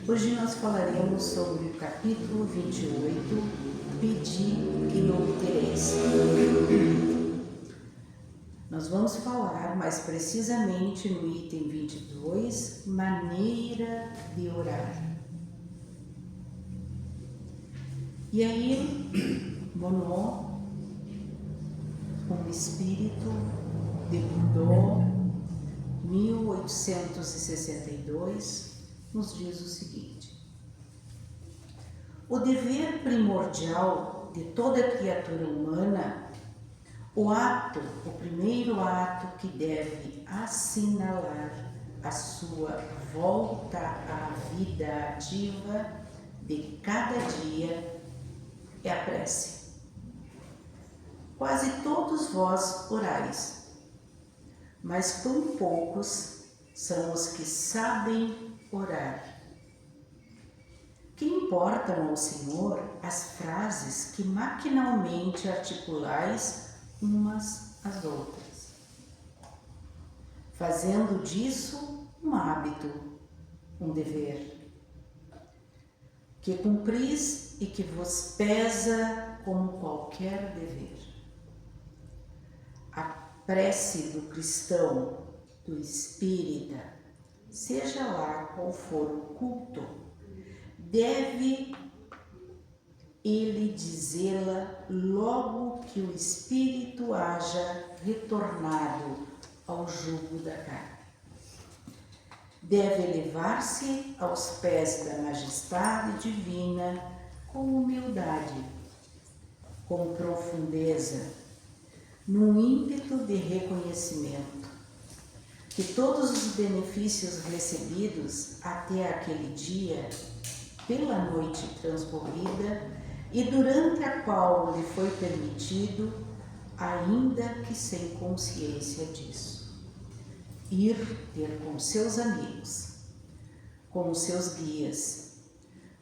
Hoje nós falaremos sobre o capítulo 28, Pedi e obtereis. Nós vamos falar mais precisamente no item 22, maneira de orar. E aí, Monod, um espírito de Bordeaux, 1862, nos diz o seguinte: o dever primordial de toda criatura humana, o primeiro ato que deve assinalar a sua volta à vida ativa de cada dia, é a prece. Quase todos vós orais, mas tão poucos são os que sabem orar. Que importam ao Senhor as frases que maquinalmente articulais umas às outras, fazendo disso um hábito, um dever, que cumpris e que vos pesa como qualquer dever. A prece do cristão, do espírita, seja lá qual for o culto, deve ele dizê-la logo que o espírito haja retornado ao jugo da carne. Deve elevar-se aos pés da majestade divina com humildade, com profundeza, num ímpeto de reconhecimento, que todos os benefícios recebidos até aquele dia, pela noite transcorrida e durante a qual lhe foi permitido, ainda que sem consciência disso, ir ter com seus amigos, com os seus guias,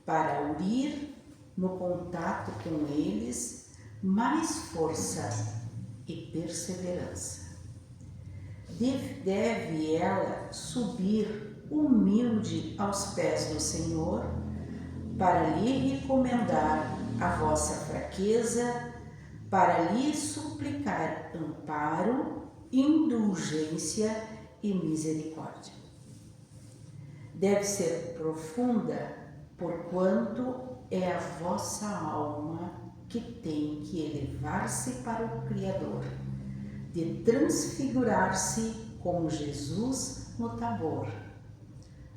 para unir no contato com eles mais força e perseverança. Deve ela subir humilde aos pés do Senhor para lhe recomendar a vossa fraqueza, para lhe suplicar amparo, indulgência e misericórdia. Deve ser profunda, porquanto é a vossa alma que tem que elevar-se para o Criador, de transfigurar-se como Jesus no Tabor,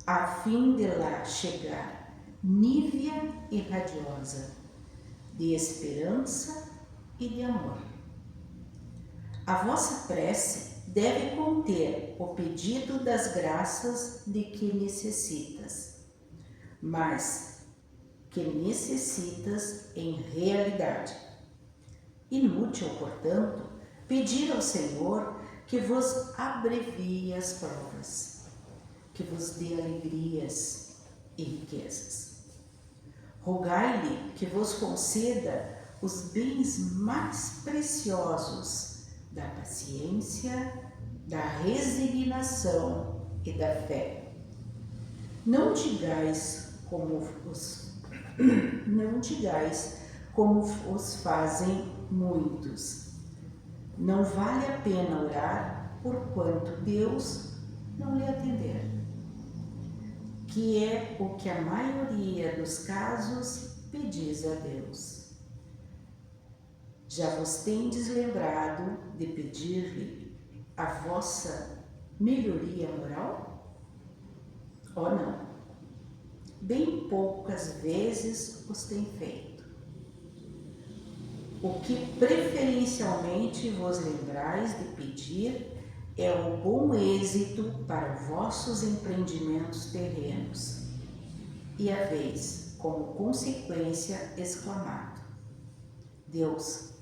a fim de lá chegar nívea e radiosa, de esperança e de amor. A vossa prece deve conter o pedido das graças de que necessitas, mas que necessitas em realidade. Inútil, portanto, pedir ao Senhor que vos abrevie as provas, que vos dê alegrias e riquezas. Rogai-lhe que vos conceda os bens mais preciosos da paciência, da resignação e da fé. Não digais como os fazem muitos. Não vale a pena orar porquanto Deus não lhe atender, que é o que a maioria dos casos pedis a Deus. Já vos tendes lembrado de pedir-lhe a vossa melhoria moral? Oh não, bem poucas vezes os tem feito. O que preferencialmente vos lembrais de pedir é o bom êxito para vossos empreendimentos terrenos, e haveis, como consequência, exclamado: Deus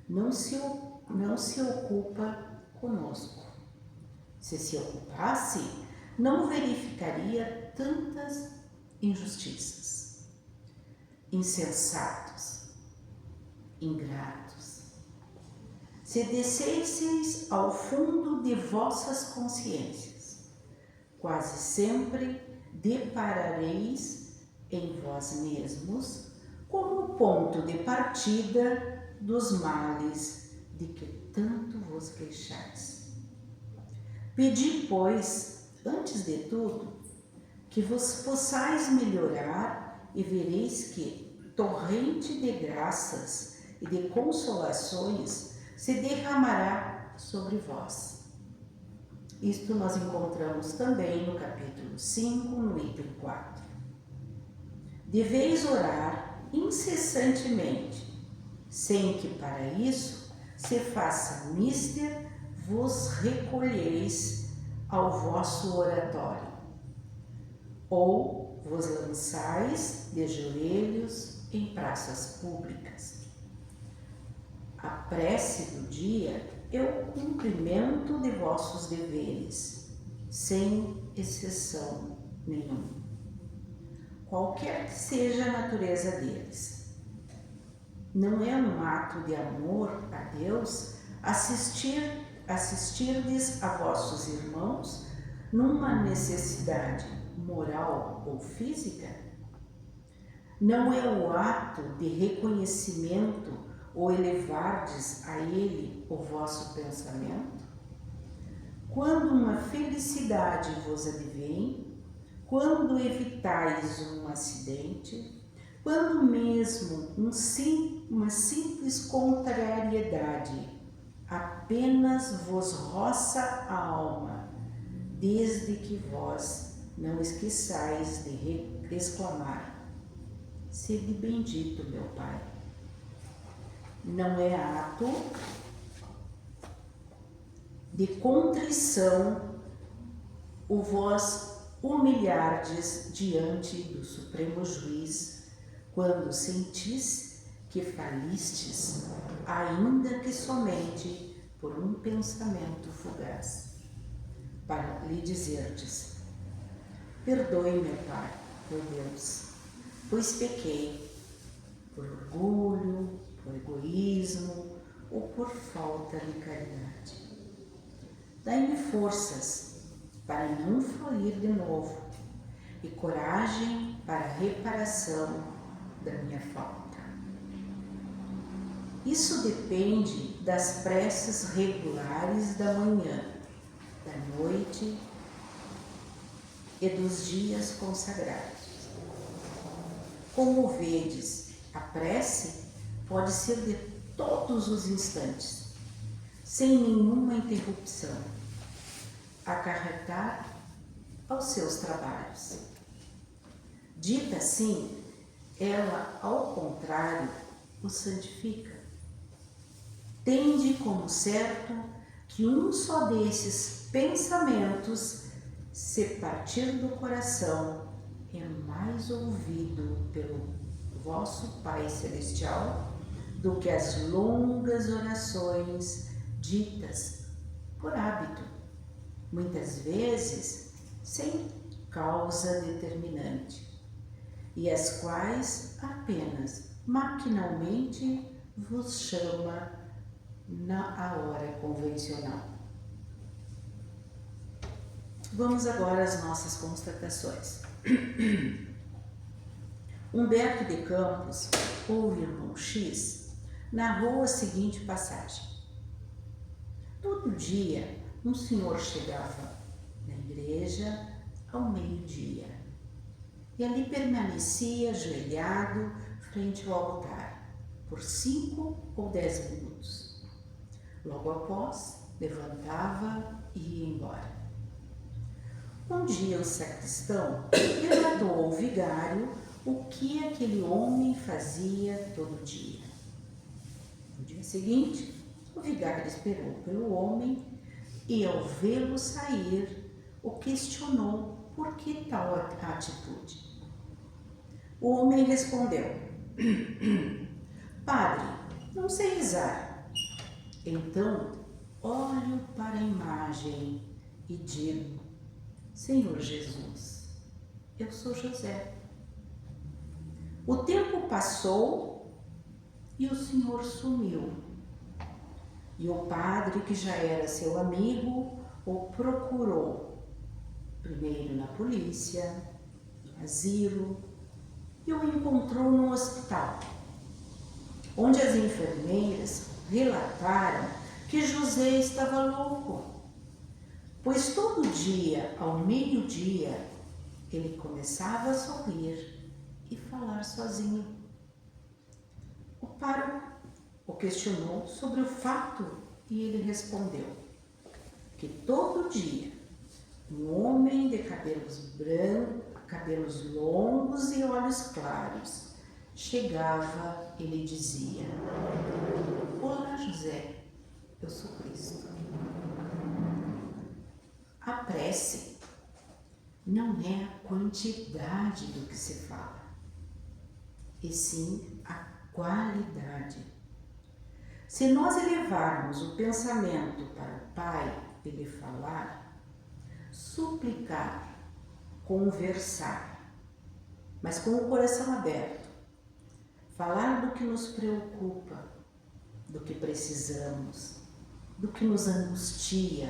não se ocupa conosco. Se ocupasse, não verificaria tantas injustiças. Insensatos, ingratos, se descesseis ao fundo de vossas consciências, quase sempre deparareis em vós mesmos como ponto de partida dos males de que tanto vos queixais. Pedi, pois, antes de tudo, que vos possais melhorar e vereis que torrente de graças e de consolações se derramará sobre vós. Isto nós encontramos também no capítulo 5, no item 4. Deveis orar incessantemente, sem que para isso se faça mister, vos recolheis ao vosso oratório, ou vos lançais de joelhos em praças públicas. A prece do dia é o cumprimento de vossos deveres, sem exceção nenhuma, qualquer que seja a natureza deles. Não é um ato de amor a Deus assistirdes a vossos irmãos numa necessidade moral ou física? Não é o ato de reconhecimento ou elevardes a ele o vosso pensamento? Quando uma felicidade vos advém, quando evitais um acidente, quando mesmo uma simples contrariedade apenas vos roça a alma, desde que vós não esqueçais de exclamar: sede bendito, meu Pai. Não é ato de contrição o vós humilhardes diante do Supremo Juiz, quando sentis que falistes, ainda que somente por um pensamento fugaz, para lhe dizerdes: perdoe-me, Pai, meu Deus, pois pequei por orgulho, por egoísmo ou por falta de caridade. Dai-me forças para não falir de novo e coragem para a reparação da minha falta. Isso depende das preces regulares da manhã, da noite e dos dias consagrados. Como vedes, a prece pode ser de todos os instantes, sem nenhuma interrupção, acarretar aos seus trabalhos. Dita assim, ela, ao contrário, o santifica. Tende como certo que um só desses pensamentos, se partir do coração, é mais ouvido pelo vosso Pai Celestial do que as longas orações ditas por hábito, muitas vezes sem causa determinante, e as quais apenas maquinalmente vos chama na hora convencional. Vamos agora às nossas constatações. Humberto de Campos, ou irmão X, narrou a seguinte passagem: todo dia um senhor chegava na igreja ao meio-dia e ali permanecia ajoelhado frente ao altar por 5 ou 10 minutos. Logo após, levantava e ia embora. Um dia o sacristão relatou ao vigário o que aquele homem fazia todo dia. No dia seguinte, o vigário esperou pelo homem e, ao vê-lo sair, o questionou por que tal atitude. O homem respondeu: Padre, não sei rezar. Então, olho para a imagem e digo: Senhor Jesus, eu sou José. O tempo passou e o senhor sumiu. E o padre, que já era seu amigo, o procurou, primeiro na polícia, no asilo, e o encontrou no hospital, onde as enfermeiras relataram que José estava louco, pois todo dia, ao meio-dia, ele começava a sorrir e falar sozinho. O pároco o questionou sobre o fato e ele respondeu que todo dia um homem de cabelos brancos, cabelos longos e olhos claros chegava e lhe dizia: "Olá, José, eu sou Cristo." A prece não é a quantidade do que se fala, e sim a qualidade. Se nós elevarmos o pensamento para o Pai e lhe falar, suplicar, conversar, mas com o coração aberto, falar do que nos preocupa, do que precisamos, do que nos angustia,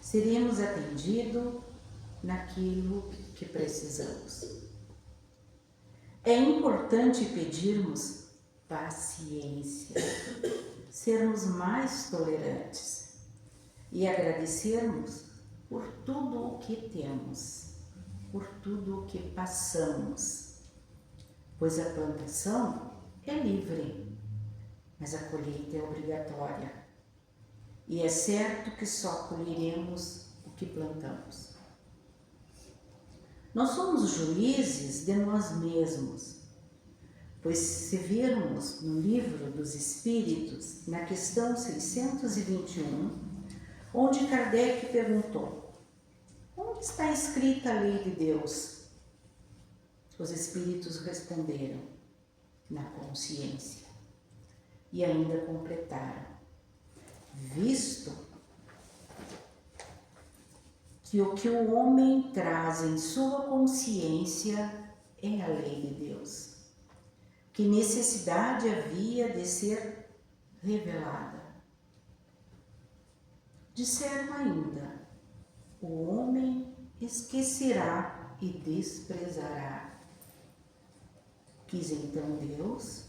seremos atendidos naquilo que precisamos. É importante pedirmos paciência, sermos mais tolerantes e agradecermos por tudo o que temos, por tudo o que passamos, pois a plantação é livre, mas a colheita é obrigatória, e é certo que só colheremos o que plantamos. Nós somos juízes de nós mesmos, pois se virmos no Livro dos Espíritos, na questão 621, onde Kardec perguntou: onde está escrita a lei de Deus? Os Espíritos responderam: na consciência. E ainda completaram: visto que o que o homem traz em sua consciência é a lei de Deus, que necessidade havia de ser revelada. Disseram ainda: o homem esquecerá e desprezará. Quis então Deus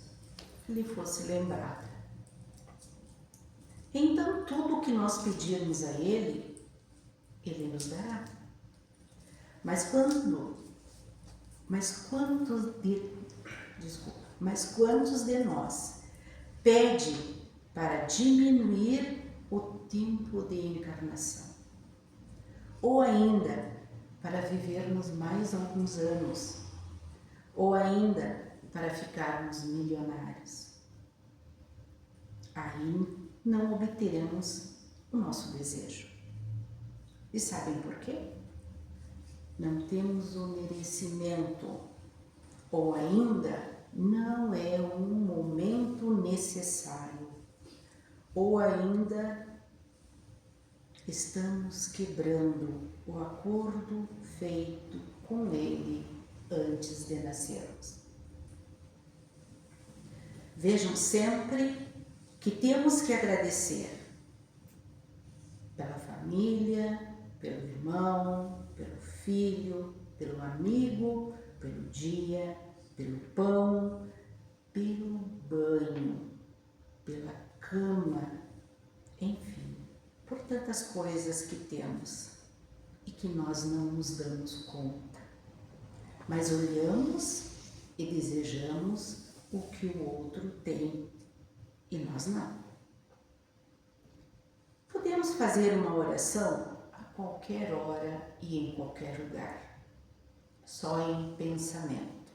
que lhe fosse lembrada. Então tudo o que nós pedirmos a Ele, Ele nos dará. Mas quantos de nós pede para diminuir o tempo de encarnação? Ou ainda para vivermos mais alguns anos? Ou ainda para ficarmos milionários? Aí não obteremos o nosso desejo. E sabem por quê? Não temos o merecimento, ou ainda não é um momento necessário, ou ainda estamos quebrando o acordo feito com Ele antes de nascermos. Vejam sempre que temos que agradecer pela família, pelo irmão, pelo filho, pelo amigo, pelo dia, pelo pão, pelo banho, pela cama, enfim, por tantas coisas que temos e que nós não nos damos conta. Mas olhamos e desejamos o que o outro tem e nós não. Podemos fazer uma oração a qualquer hora e em qualquer lugar, só em pensamento,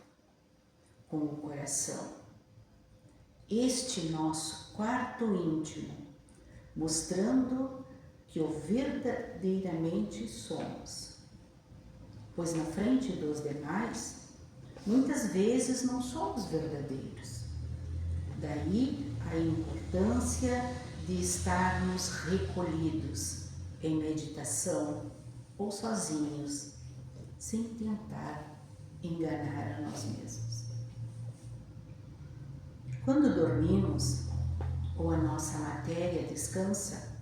com o coração. Este nosso quarto íntimo, mostrando que o verdadeiramente somos, pois na frente dos demais, muitas vezes não somos verdadeiros. Daí a importância de estarmos recolhidos em meditação ou sozinhos, sem tentar enganar a nós mesmos. Quando dormimos ou a nossa matéria descansa,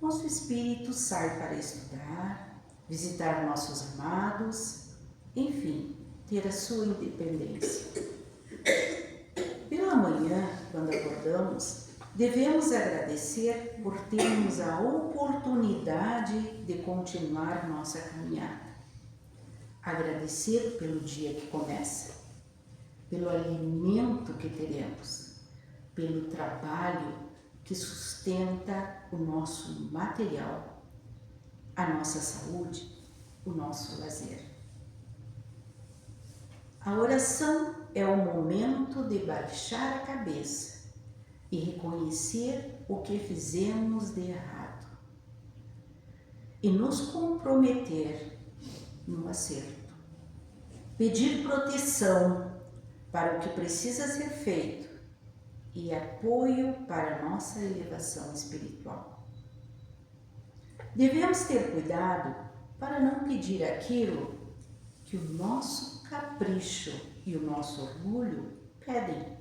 nosso espírito sai para estudar, visitar nossos amados, enfim, ter a sua independência. Pela manhã, quando acordamos, devemos agradecer por termos a oportunidade de continuar nossa caminhada. Agradecer pelo dia que começa, pelo alimento que teremos, pelo trabalho que sustenta o nosso material, a nossa saúde, o nosso lazer. A oração é o momento de baixar a cabeça e reconhecer o que fizemos de errado e nos comprometer no acerto. Pedir proteção para o que precisa ser feito e apoio para a nossa elevação espiritual. Devemos ter cuidado para não pedir aquilo que o nosso capricho e o nosso orgulho pedem.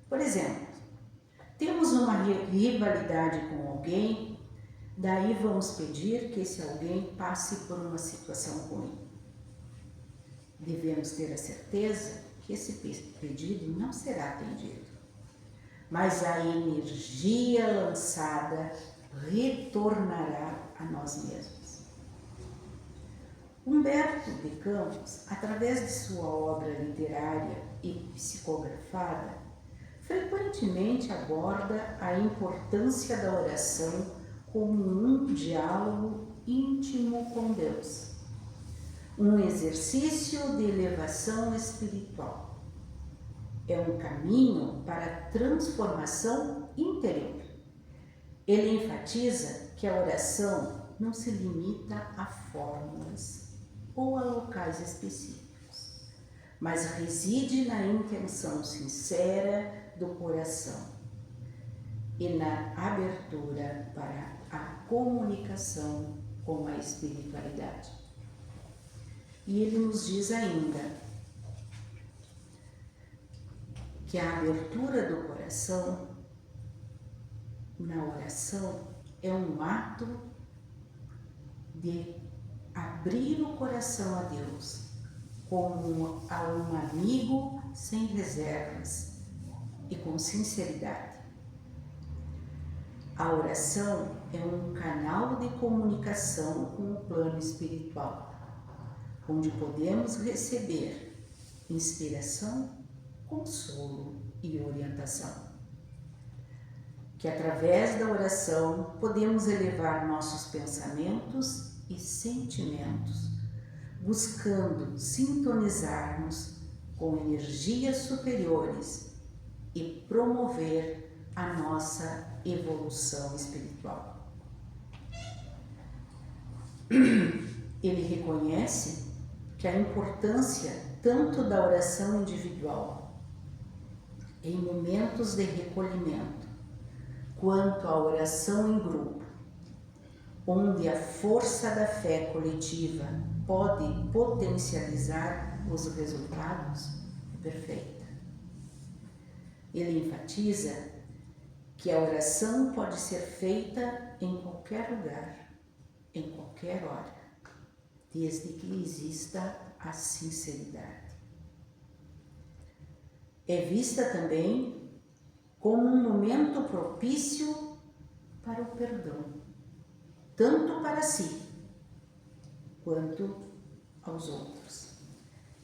Por exemplo, temos uma rivalidade com alguém, daí vamos pedir que esse alguém passe por uma situação ruim. Devemos ter a certeza que esse pedido não será atendido, mas a energia lançada retornará a nós mesmos. Humberto de Campos, através de sua obra literária e psicografada, frequentemente aborda a importância da oração como um diálogo íntimo com Deus, um exercício de elevação espiritual. É um caminho para a transformação interior. Ele enfatiza que a oração não se limita a fórmulas ou a locais específicos, mas reside na intenção sincera do coração e na abertura para a comunicação com a espiritualidade. E ele nos diz ainda que a abertura do coração na oração é um ato de abrir o coração a Deus como a um amigo sem reservas e com sinceridade. A oração é um canal de comunicação com o plano espiritual, onde podemos receber inspiração, consolo e orientação. Que através da oração podemos elevar nossos pensamentos e sentimentos, buscando sintonizar-nos com energias superiores e promover a nossa evolução espiritual. Ele reconhece que a importância tanto da oração individual em momentos de recolhimento, quanto a oração em grupo, onde a força da fé coletiva pode potencializar os resultados, é perfeita. Ele enfatiza que a oração pode ser feita em qualquer lugar, em qualquer hora, desde que exista a sinceridade. É vista também como um momento propício para o perdão, tanto para si quanto aos outros,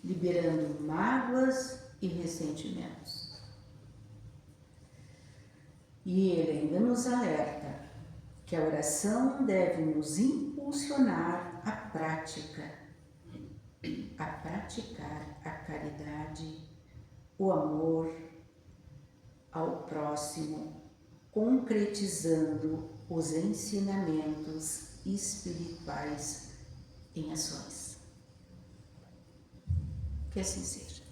liberando mágoas e ressentimentos. E ele ainda nos alerta que a oração deve nos impulsionar a praticar a caridade, o amor ao próximo, concretizando os ensinamentos espirituais em ações. Que assim seja.